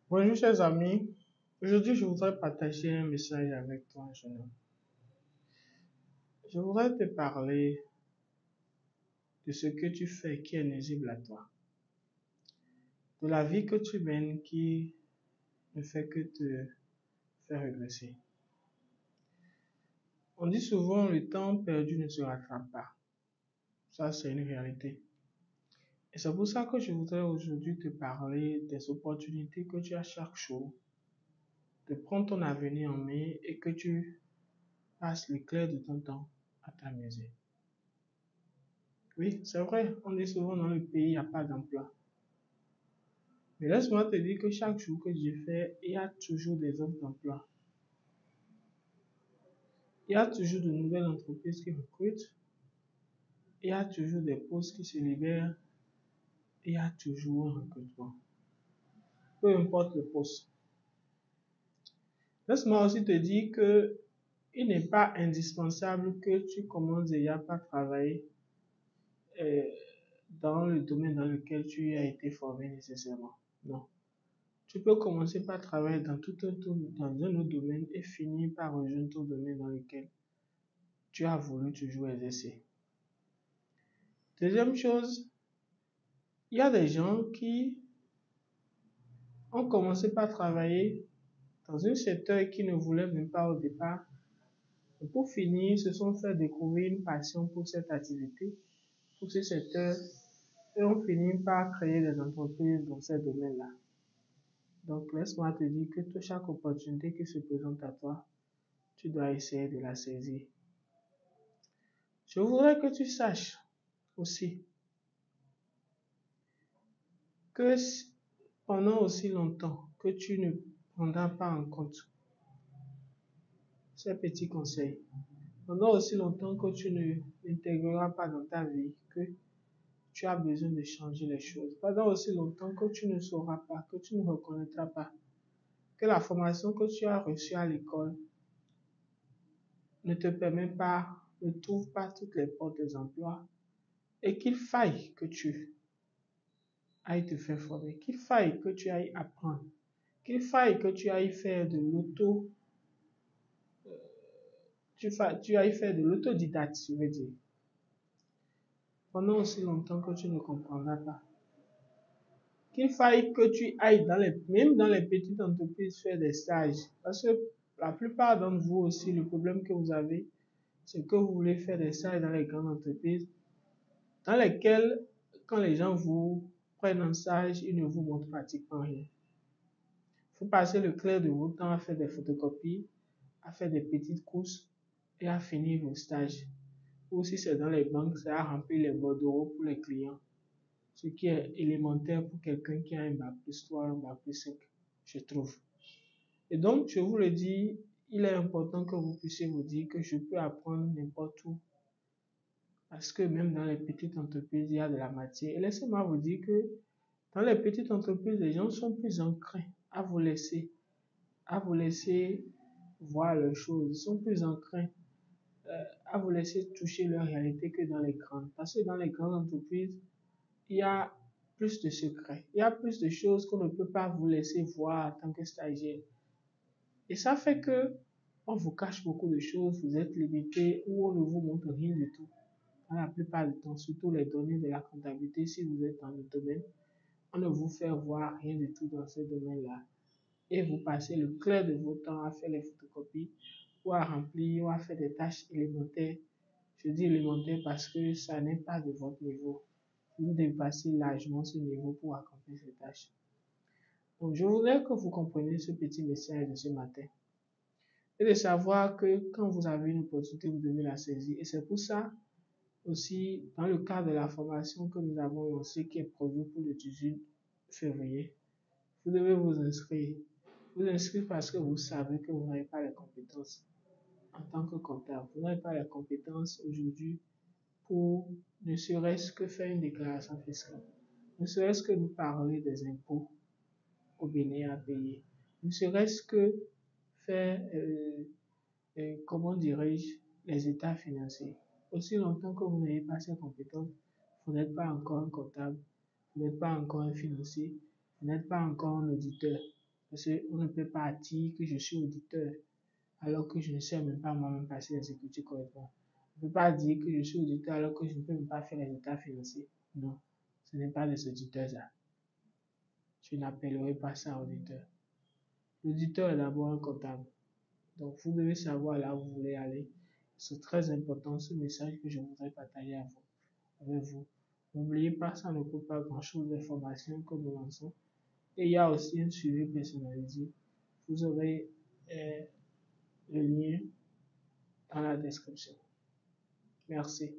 Bonjour chers amis, aujourd'hui je voudrais partager un message avec toi, jeune homme. Je voudrais te parler de ce que tu fais qui est nuisible à toi, de la vie que tu mènes qui ne fait que te faire régresser. On dit souvent le temps perdu ne se rattrape pas, ça c'est une réalité. Et c'est pour ça que je voudrais aujourd'hui te parler des opportunités que tu as chaque jour, de prendre ton avenir en main et que tu passes le clair de ton temps à t'amuser. Oui, c'est vrai, on dit souvent dans le pays, il n'y a pas d'emploi. Mais laisse-moi te dire que chaque jour que je fais, il y a toujours des offres d'emploi. Il y a toujours de nouvelles entreprises qui recrutent. Il y a toujours des postes qui se libèrent. Il y a toujours un recrutement. Peu importe le poste. Laisse-moi aussi te dire que il n'est pas indispensable que tu commences déjà par travailler euh, dans le domaine dans lequel tu as été formé nécessairement. Non. Tu peux commencer par travailler dans dans un autre domaine et finir par rejoindre ton domaine dans lequel tu as voulu toujours exercer. Deuxième chose, il y a des gens qui ont commencé par travailler dans un secteur qu'ils ne voulaient même pas au départ. Et pour finir, se sont fait découvrir une passion pour cette activité, pour ce secteur, et ont fini par créer des entreprises dans ce domaine-là. Donc, laisse-moi te dire que chaque opportunité qui se présente à toi, tu dois essayer de la saisir. Je voudrais que tu saches aussi que pendant aussi longtemps que tu ne prendras pas en compte ces petits conseils, pendant aussi longtemps que tu ne l'intégreras pas dans ta vie, que tu as besoin de changer les choses, pendant aussi longtemps que tu ne sauras pas, que tu ne reconnaîtras pas, que la formation que tu as reçue à l'école ne te permet pas, ne trouve pas toutes les portes des emplois, et qu'il faille que tu ailles te faire former, qu'il faille que tu ailles apprendre, qu'il faille que tu ailles faire de l'auto, tu ailles faire de l'autodidacte, je veux dire, pendant aussi longtemps que tu ne comprendras pas. Qu'il faille que tu ailles même dans les petites entreprises faire des stages. Parce que la plupart d'entre vous aussi, le problème que vous avez, c'est que vous voulez faire des stages dans les grandes entreprises, dans lesquelles, quand les gens vous prennent en stage, ils ne vous montrent pratiquement rien. Il faut passer le clair de votre temps à faire des photocopies, à faire des petites courses et à finir vos stages. Ou si c'est dans les banques, c'est à remplir les bordereaux pour les clients. Ce qui est élémentaire pour quelqu'un qui a un bac plus 3, un bac plus 5, je trouve. Et donc, je vous le dis, il est important que vous puissiez vous dire que je peux apprendre n'importe où. Parce que même dans les petites entreprises, il y a de la matière. Et laissez-moi vous dire que dans les petites entreprises, les gens sont plus enclins à vous laisser voir leurs choses. Ils sont plus enclins à vous laisser toucher leur réalité que dans les grandes. Parce que dans les grandes entreprises, il y a plus de secrets, il y a plus de choses qu'on ne peut pas vous laisser voir en tant que stagiaire. Et ça fait que on vous cache beaucoup de choses, vous êtes limité ou on ne vous montre rien du tout. Dans la plupart du temps, surtout les données de la comptabilité, si vous êtes dans le domaine, on ne vous fait voir rien du tout dans ce domaine-là. Et vous passez le clair de votre temps à faire les photocopies ou à remplir ou à faire des tâches élémentaires. Je dis élémentaires parce que ça n'est pas de votre niveau. Vous dépassez largement ce niveau pour accomplir ces tâches. Donc, je voudrais que vous compreniez ce petit message de ce matin. Et de savoir que quand vous avez une opportunité, vous devez la saisir. Et c'est pour ça aussi, dans le cadre de la formation que nous avons lancée, qui est prévue pour le 18 février, vous devez vous inscrire. Vous inscrire parce que vous savez que vous n'avez pas les compétences en tant que comptable. Vous n'avez pas les compétences aujourd'hui pour ne serait-ce que faire une déclaration fiscale. Ne serait-ce que nous parler des impôts au Bénin à payer. Ne serait-ce que faire, comment dirais-je, les états financiers. Aussi longtemps que vous n'avez pas ces compétences, vous n'êtes pas encore un comptable, vous n'êtes pas encore un financier, vous n'êtes pas encore un auditeur. Parce qu'on ne peut pas dire que je suis auditeur alors que je ne sais même pas moi-même passer les écritures correctement. On ne peut pas dire que je suis auditeur alors que je ne peux même pas faire les états financiers. Non, ce n'est pas des auditeurs-là. Je n'appellerai pas ça auditeur. L'auditeur est d'abord un comptable. Donc, vous devez savoir là où vous voulez aller. C'est très important ce message que je voudrais partager avec vous. N'oubliez pas, ça ne coûte pas grand-chose de formation que nous lançons. Et il y a aussi un suivi personnalisé. Vous aurez le lien dans la description. Merci.